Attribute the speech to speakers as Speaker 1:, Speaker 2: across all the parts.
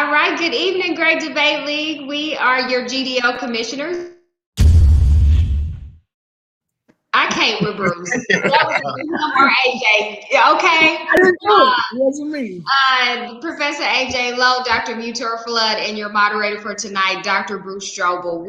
Speaker 1: All right, good evening, Great Debate League. We are your GDL Commissioners. I can't with Bruce. That was him or AJ. Okay.
Speaker 2: I didn't do it. It wasn't me.
Speaker 1: Professor AJ Lowe, Dr. Mutor Flood, and your moderator for tonight, Dr. Bruce Strobel.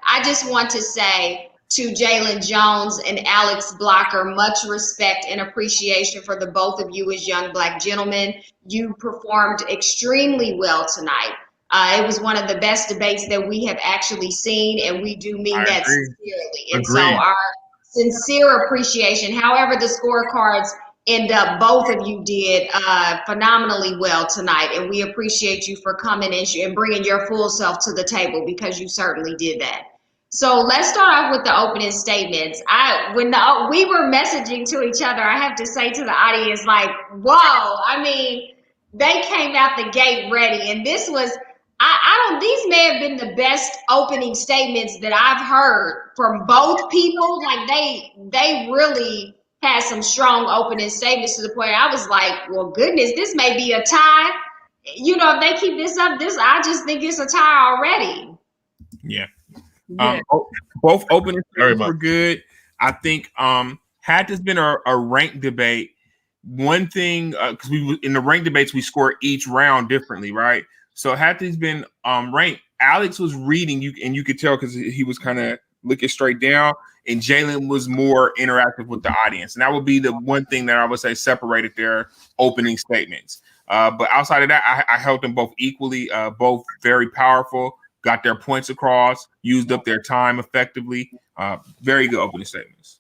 Speaker 1: I just want to say to Jalen Jones and Alex Blocker, much respect and appreciation for the both of you as young Black gentlemen. You performed extremely well tonight. It was one of the best debates that we have actually seen, and we do mean that sincerely. And so our sincere appreciation. However, the scorecards end up, both of you did phenomenally well tonight, and we appreciate you for coming and bringing your full self to the table, because you certainly did that. So let's start off with the opening statements. When we were messaging to each other, I have to say to the audience, like, whoa, I mean, they came out the gate ready, and this was, these may have been the best opening statements that I've heard from both people. Like they really had some strong opening statements to the point I was like, well, goodness, this may be a tie. You know, if they keep this up, I just think it's a tie already.
Speaker 3: Yeah. Both opening statements were good. I think had this been a ranked debate, one thing, because in the ranked debates we score each round differently, right? So had these been ranked, Alex was reading you, and you could tell because he was kind of looking straight down, and Jalen was more interactive with the audience, and that would be the one thing that I would say separated their opening statements. But outside of that, I held them both equally, both very powerful, got their points across, used up their time effectively. Very good opening statements.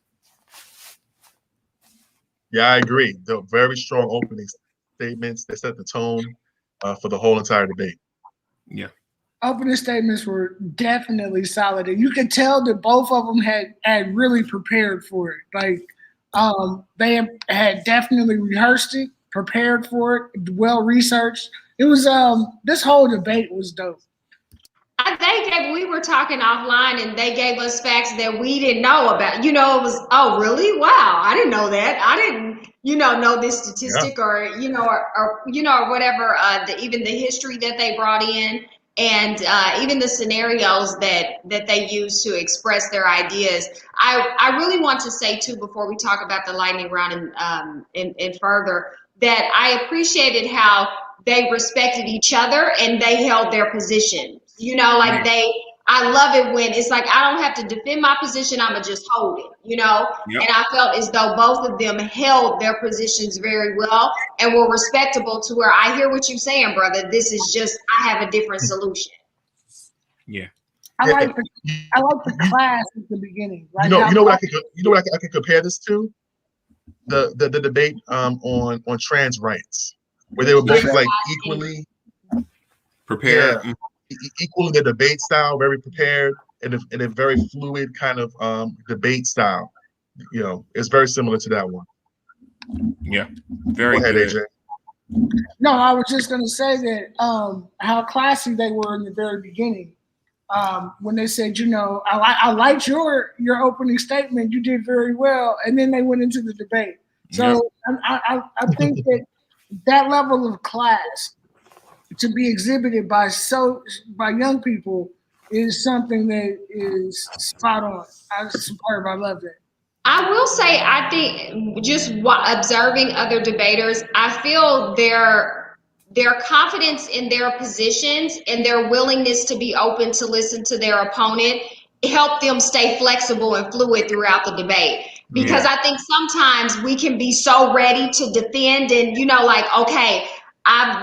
Speaker 4: Yeah, I agree. The very strong opening statements that set the tone for the whole entire debate.
Speaker 3: Yeah.
Speaker 2: Opening statements were definitely solid. And you could tell that both of them had really prepared for it. Like they had definitely rehearsed it, prepared for it, well researched. It was this whole debate was dope.
Speaker 1: We were talking offline, and they gave us facts that we didn't know about. You know, it was, oh, really? Wow, I didn't know that. I didn't, know this statistic, or whatever. Even the history that they brought in, and even the scenarios that they use to express their ideas. I really want to say too, before we talk about the lightning round and further, that I appreciated how they respected each other and they held their position. I love it when it's like, I don't have to defend my position, I'ma just hold it, Yep. And I felt as though both of them held their positions very well and were respectable to where I hear what you're saying, brother. This is just, I have a different solution.
Speaker 3: Yeah.
Speaker 2: I like the class at the beginning. Like
Speaker 4: you know what I could compare this to? The debate on trans rights, where they were both like equally
Speaker 3: prepared.
Speaker 4: Yeah. Equally the debate style, very prepared, and a very fluid kind of debate style. It's very similar to that one.
Speaker 3: Yeah, very
Speaker 4: Go ahead,
Speaker 3: good.
Speaker 4: AJ.
Speaker 2: No, I was just going to say that how classy they were in the very beginning. When they said, I liked your opening statement, you did very well, and then they went into the debate. So I think that level of class to be exhibited by young people is something that is spot on. I love that.
Speaker 1: I will say, I think just observing other debaters, I feel their confidence in their positions and their willingness to be open to listen to their opponent help them stay flexible and fluid throughout the debate. Because I think sometimes we can be so ready to defend and, okay,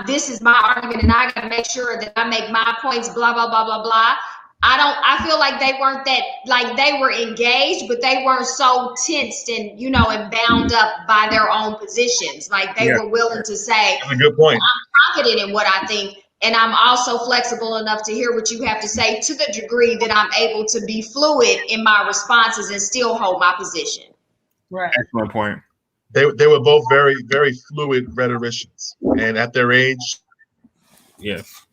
Speaker 1: this is my argument and I got to make sure that I make my points, blah, blah, blah, blah, blah. I feel like they weren't that, like they were engaged, but they weren't so tensed and, and bound up by their own positions. Like they were willing to say,
Speaker 4: that's a good point.
Speaker 1: I'm confident in what I think. And I'm also flexible enough to hear what you have to say, to the degree that I'm able to be fluid in my responses and still hold my position.
Speaker 2: Right.
Speaker 3: Excellent point.
Speaker 4: They were both very, very fluid rhetoricians, and at their age,
Speaker 3: yes,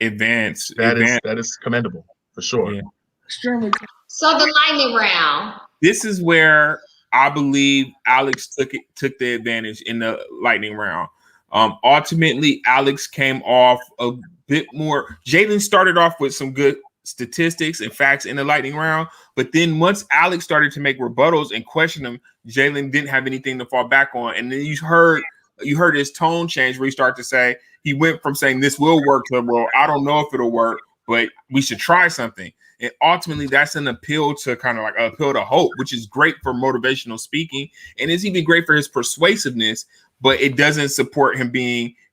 Speaker 3: advanced.
Speaker 4: That is commendable for sure.
Speaker 3: Yeah.
Speaker 2: Extremely.
Speaker 1: So the lightning round.
Speaker 3: This is where I believe Alex took the advantage in the lightning round. Ultimately, Alex came off a bit more. Jalen started off with some good statistics and facts in the lightning round, but then once Alex started to make rebuttals and question him, Jalen didn't have anything to fall back on. And then you heard his tone change where he started to say, he went from saying this will work to, well, I don't know if it'll work, but we should try something. And ultimately, that's an appeal to kind of like an appeal to hope, which is great for motivational speaking. And it's even great for his persuasiveness, but it doesn't support him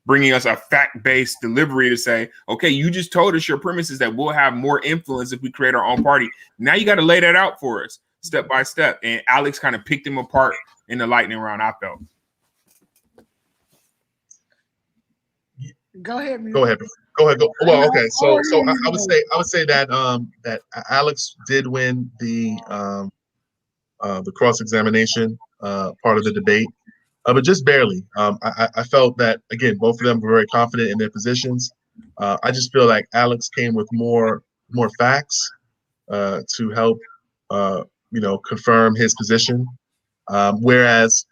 Speaker 3: bringing us a fact-based delivery to say, okay, you just told us your premise is that we'll have more influence if we create our own party. Now you got to lay that out for us step by step. And Alex kind of picked him apart in the lightning round, I felt.
Speaker 2: Go ahead.
Speaker 4: Well, okay. So I would say that that Alex did win the cross-examination part of the debate, but just barely. I felt that, again, both of them were very confident in their positions. I just feel like Alex came with more facts to help confirm his position, whereas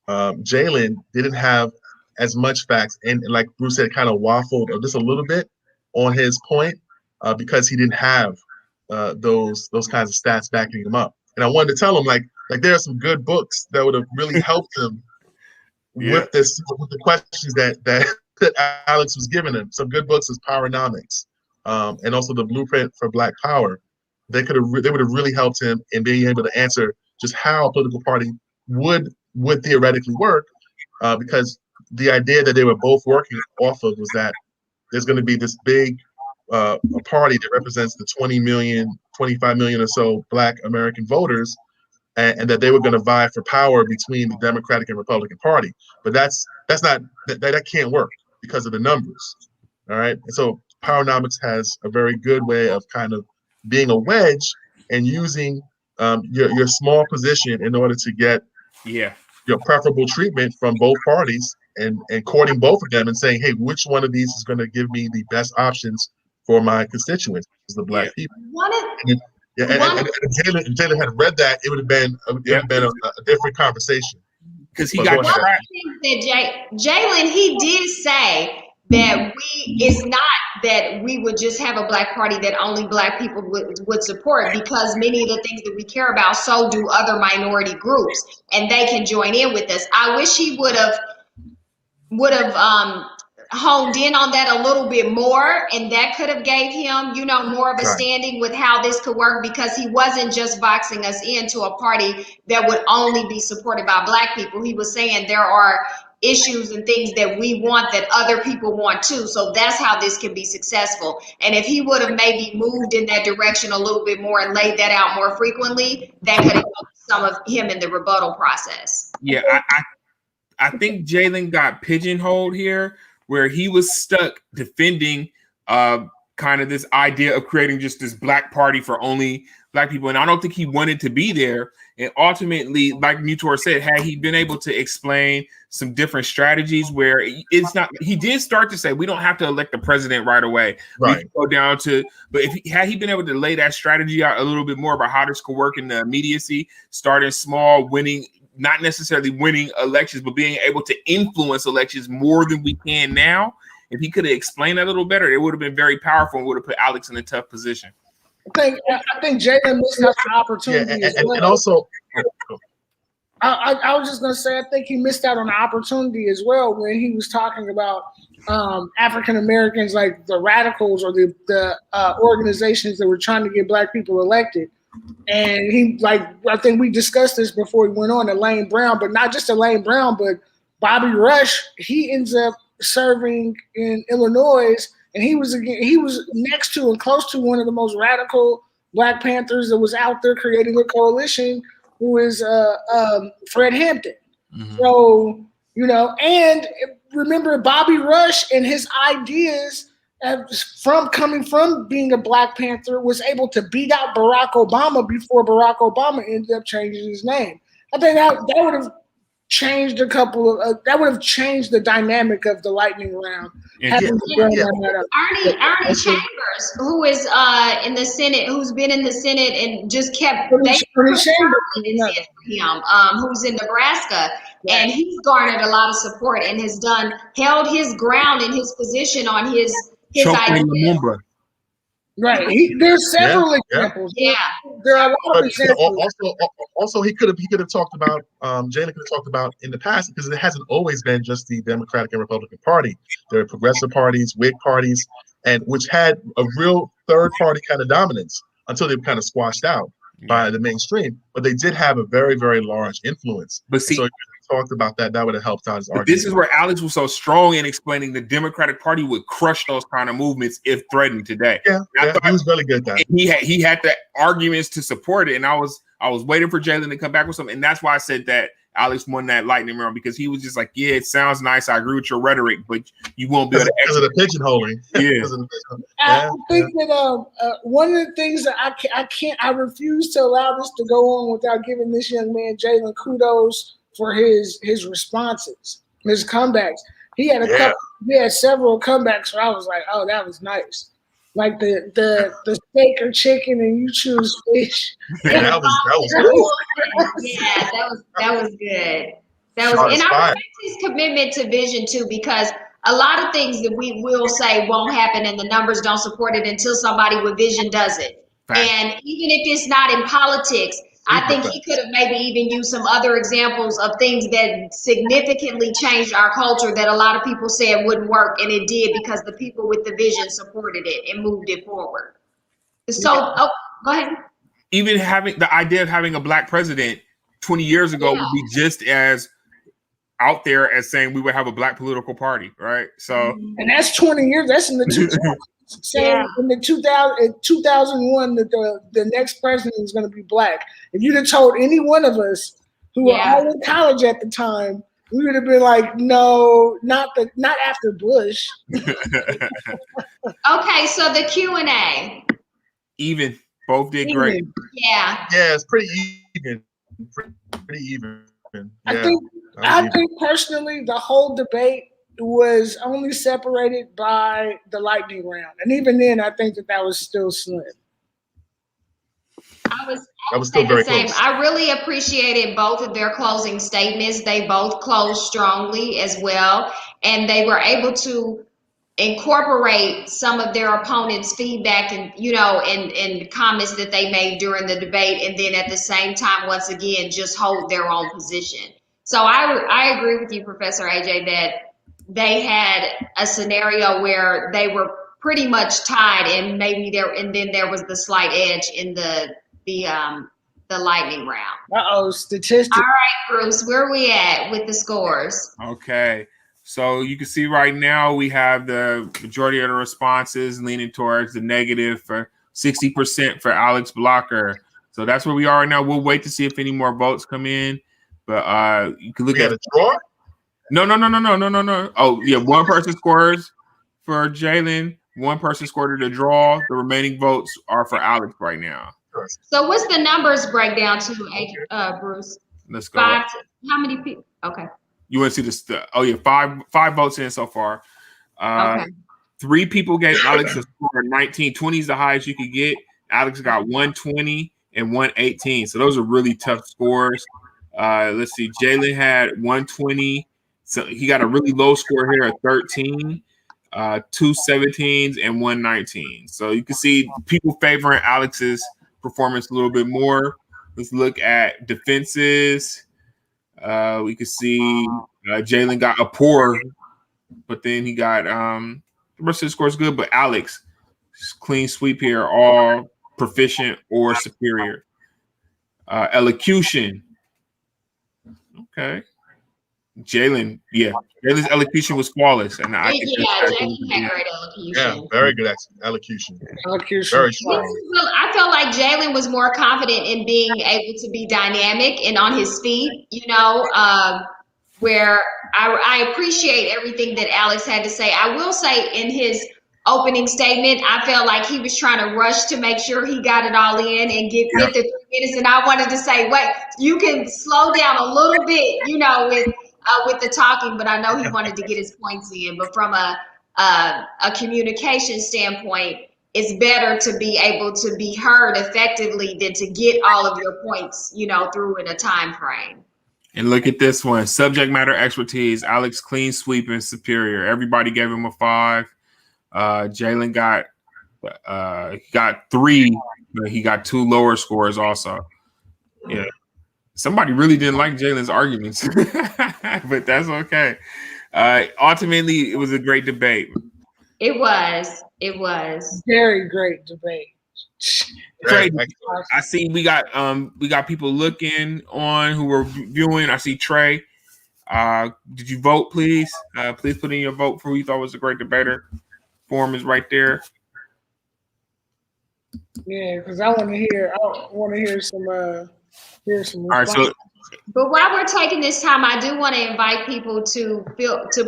Speaker 4: Jalen didn't have as much facts, and like Bruce said, kind of waffled just a little bit on his point because he didn't have those kinds of stats backing him up. And I wanted to tell him like there are some good books that would have really helped him with the questions that Alex was giving him. Some good books is Powernomics, and also the Blueprint for Black Power. They would have really helped him in being able to answer just how a political party would theoretically work, because the idea that they were both working off of was that there's going to be this big a party that represents the 20 million, 25 million or so Black American voters, and that they were going to vie for power between the Democratic and Republican Party. But that can't work because of the numbers. All right. And so Powernomics has a very good way of kind of being a wedge and using your small position in order to get your preferable treatment from both parties, and courting both of them and saying, hey, which one of these is going to give me the best options for my constituents, which is the Black people. And if Jalen had read that, it would have been a different conversation.
Speaker 3: Because he got
Speaker 1: Jalen, he did say that it's not that we would just have a Black party that only Black people would support, because many of the things that we care about, so do other minority groups, and they can join in with us. I wish he would have honed in on that a little bit more, and that could have gave him, more of a standing with how this could work, because he wasn't just boxing us into a party that would only be supported by Black people. He was saying there are issues and things that we want that other people want too. So that's how this can be successful. And if he would have maybe moved in that direction a little bit more and laid that out more frequently, that could have helped some of him in the rebuttal process.
Speaker 3: Yeah, I think Jalen got pigeonholed here, where he was stuck defending kind of this idea of creating just this Black party for only Black people. And I don't think he wanted to be there. And ultimately, like Mutor said, had he been able to explain some different strategies where it's not, he did start to say, we don't have to elect the president right away.
Speaker 4: Right.
Speaker 3: We can go down to, but had he been able to lay that strategy out a little bit more about how this could work in the immediacy, starting small, winning, not necessarily winning elections, but being able to influence elections more than we can now. If he could have explained that a little better, it would have been very powerful and would have put Alex in a tough position.
Speaker 2: I think Jalen missed out an opportunity as well.
Speaker 4: And also,
Speaker 2: I was just going to say, I think he missed out on the opportunity as well when he was talking about African Americans, like the radicals or the organizations that were trying to get Black people elected. And he, I think we discussed this before he went on, Elaine Brown, but not just Elaine Brown, but Bobby Rush. He ends up serving in Illinois, and he was next to and close to one of the most radical Black Panthers that was out there creating a coalition, who is Fred Hampton. Mm-hmm. So, and remember Bobby Rush and his ideas coming from being a Black Panther was able to beat out Barack Obama before Barack Obama ended up changing his name. I think that would have changed a couple of that would have changed the dynamic of the lightning round.
Speaker 1: Arnie Chambers, who is in the Senate, who's been in the Senate and just kept
Speaker 2: Chambers,
Speaker 1: who's in Nebraska, and he's garnered a lot of support and has held his ground in his position on his idea.
Speaker 2: Right. There's several examples.
Speaker 1: Yeah.
Speaker 2: There are a lot of examples.
Speaker 4: Also, he could have talked about Jalen could have talked about in the past, because it hasn't always been just the Democratic and Republican Party. There are progressive parties, Whig parties, and which had a real third party kind of dominance until they were kind of squashed out by the mainstream. But they did have a very, very large influence.
Speaker 3: But see,
Speaker 4: so if you talked about that would have helped out his argument.
Speaker 3: This is where Alex was so strong in explaining the Democratic Party would crush those kind of movements if threatened today.
Speaker 4: Yeah, he was really good at that.
Speaker 3: He had the arguments to support it, and I was waiting for Jalen to come back with something, and that's why I said that Alex won that lightning round, because he was just like, yeah, it sounds nice, I agree with your rhetoric, but you won't be able to
Speaker 4: because of the pigeonholing.
Speaker 2: I think that one of the things that I refuse to allow this to go on without giving this young man Jalen kudos for his responses, his comebacks. He had several comebacks where I was like, oh, that was nice. Like the steak or chicken and you choose fish.
Speaker 4: Yeah, that was
Speaker 1: yeah, that was good. And I respect his commitment to vision too, because a lot of things that we will say won't happen and the numbers don't support it until somebody with vision does it. Right. And even if it's not in politics, I think he could have maybe even used some other examples of things that significantly changed our culture that a lot of people said wouldn't work, and it did, because the people with the vision supported it and moved it forward. So, go ahead.
Speaker 3: Even having the idea of having a black president 20 years ago would be just as out there as saying we would have a black political party, right? So,
Speaker 2: and that's 20 years. That's in the 2000s. Saying in the 2001 that the next president is going to be black. If you'd have told any one of us who were all in college at the time, we would have been like, no, not after Bush.
Speaker 1: Okay, so the Q&A.
Speaker 3: Even. Both did great.
Speaker 1: Yeah.
Speaker 4: Yeah, it's pretty even. Pretty even. Yeah,
Speaker 2: I think personally the whole debate was only separated by the lightning round, and even then, I think that was still slim.
Speaker 1: I was
Speaker 4: still very close.
Speaker 1: I really appreciated both of their closing statements. They both closed strongly as well, and they were able to incorporate some of their opponents' feedback and and comments that they made during the debate, and then at the same time, once again, just hold their own position. So I agree with you, Professor AJ, that they had a scenario where they were pretty much tied, and then there was the slight edge in the lightning round.
Speaker 2: Statistics.
Speaker 1: All right, Bruce, where are we at with the scores?
Speaker 3: Okay, so you can see right now we have the majority of the responses leaning towards the negative for 60% for Alex Blocker. So that's where we are right now. We'll wait to see if any more votes come in, but you can look at
Speaker 4: a draw.
Speaker 3: No. Oh, yeah, one person scores for Jalen, one person scored a draw. The remaining votes are for Alex right now.
Speaker 1: So what's the numbers breakdown to, Bruce?
Speaker 3: Let's go.
Speaker 1: How many people? Okay.
Speaker 3: You want to see this? Five votes in so far.
Speaker 1: Okay.
Speaker 3: 3 people gave Alex a score of 19. 20 is the highest you could get. Alex got 120 and 118. So those are really tough scores. Let's see. Jalen had 120. So he got a really low score here at 13, 2 17s, and 119. So you can see people favoring Alex's performance a little bit more. Let's look at defenses. We can see Jalen got a poor, but then he got the rest of the score is good. But Alex, clean sweep here, all proficient or superior. Elocution. Okay. Jalen's elocution was flawless, and I think
Speaker 1: Jalen had great elocution.
Speaker 4: Yeah, very good elocution.
Speaker 2: Very
Speaker 4: strong.
Speaker 1: I felt like Jalen was more confident in being able to be dynamic and on his feet. Where I appreciate everything that Alex had to say. I will say in his opening statement. I felt like he was trying to rush to make sure he got it all in and get the 3 minutes. And I wanted to say, wait, you can slow down a little bit, with the talking. But I know he wanted to get his points in. But from a communication standpoint, it's better to be able to be heard effectively than to get all of your points, through in a time frame.
Speaker 3: And look at this one. Subject matter expertise. Alex clean sweep and superior. Everybody gave him a 5. Jalen got 3, but he got 2 lower scores also. Yeah. Somebody really didn't like Jalen's arguments, but that's okay. Ultimately, it was a great debate.
Speaker 1: It was.
Speaker 2: Very great debate.
Speaker 3: Trey, I see we got people looking on who were viewing. I see Trey. Did you vote, please? Please put in your vote for who you thought was a great debater. Form is right there.
Speaker 2: Yeah, because I want to hear some.
Speaker 3: All right, so.
Speaker 1: But while we're taking this time, I do want to invite people to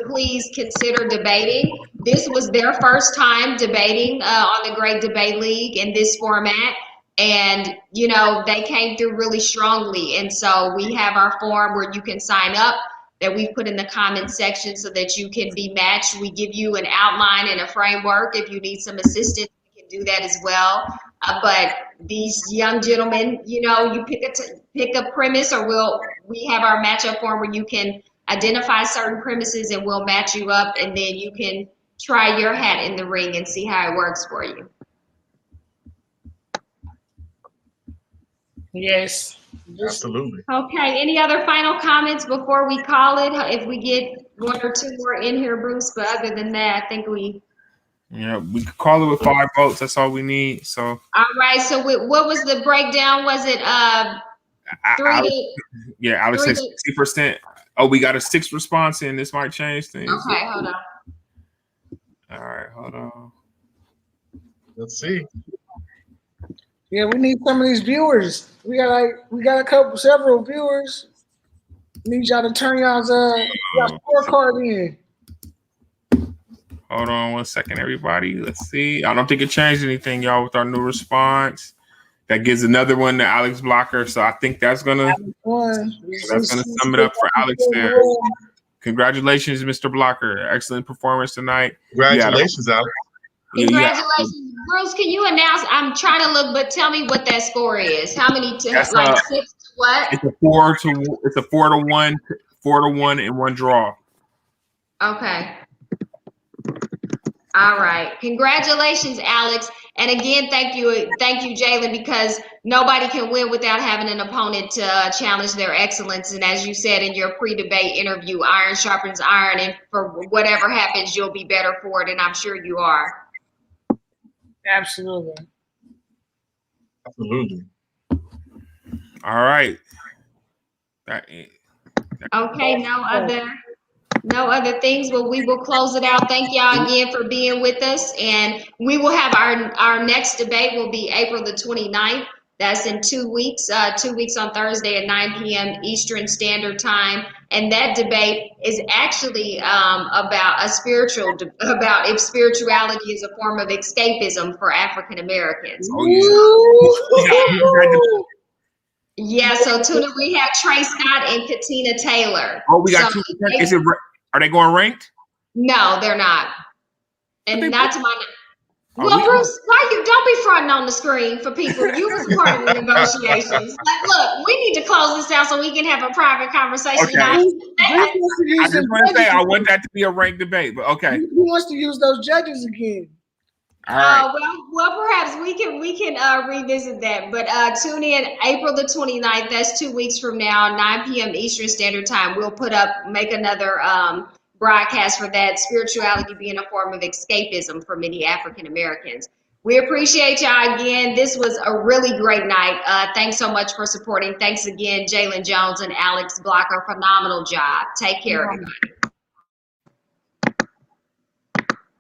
Speaker 1: please consider debating. This was their first time debating on the Great Debate League in this format. And, they came through really strongly. And so we have our form where you can sign up that we put in the comment section so that you can be matched. We give you an outline and a framework. If you need some assistance, we can do that as well. But these young gentlemen, you pick a premise, or we have our matchup form where you can identify certain premises and we'll match you up, and then you can try your hat in the ring and see how it works for you.
Speaker 2: Yes.
Speaker 4: Absolutely.
Speaker 1: Okay. Any other final comments before we call it? If we get 1 or 2 more in here, Bruce, but other than that, I think we
Speaker 3: could call it with 5 votes. That's all we need. So.
Speaker 1: All right. So what was the breakdown? Was it 3?
Speaker 3: Alex said 60%. Oh, we got a 6th response in. This might change things.
Speaker 1: Okay, hold on.
Speaker 3: All right, hold on.
Speaker 4: Let's see.
Speaker 2: Yeah, we need some of these viewers. We got several viewers. Need y'all to turn y'all's scorecard in.
Speaker 3: Hold on 1 second, everybody. Let's see. I don't think it changed anything, y'all, with our new response. That gives another one to Alex Blocker. So I think that's gonna sum it up for Alex there. Congratulations, Mr. Blocker. Excellent performance tonight.
Speaker 4: Congratulations, Alex.
Speaker 1: Congratulations. Bruce, can you announce? I'm trying to look, but tell me what that score is. How many 6 to what?
Speaker 3: It's a 4 to 1, 4 to 1 and 1 draw.
Speaker 1: Okay. All right. Congratulations, Alex. And again, thank you, Jalen, because nobody can win without having an opponent to challenge their excellence. And as you said in your pre-debate interview, iron sharpens iron, and for whatever happens, you'll be better for it. And I'm sure you are.
Speaker 2: Absolutely.
Speaker 3: All right.
Speaker 1: Okay. No other things. Well, we will close it out. Thank y'all again for being with us. And we will have our next debate will be April the 29th. That's in 2 weeks, 2 weeks on Thursday at 9 p.m. Eastern Standard Time. And that debate is actually about about if spirituality is a form of escapism for African Americans.
Speaker 3: Oh,
Speaker 1: yeah. So tonight we have Trey Scott and Katina Taylor.
Speaker 3: Oh, we got 2. Are they going ranked?
Speaker 1: No, they're not. And not to my. Well, Bruce, don't be fronting on the screen for people. You was part of the negotiations. Look, we need to close this out so we can have a private conversation.
Speaker 3: Okay. I just want to say I want that to be a ranked debate, but okay.
Speaker 2: He wants to use those judges again.
Speaker 3: All right.
Speaker 1: Well, perhaps we can revisit that. But tune in April the 29th. That's 2 weeks from now, 9 p.m. Eastern Standard Time. We'll make another broadcast for that, spirituality being a form of escapism for many African Americans. We appreciate y'all again. This was a really great night. Thanks so much for supporting. Thanks again, Jalen Jones and Alex Blocker. Phenomenal job. Take care, everybody.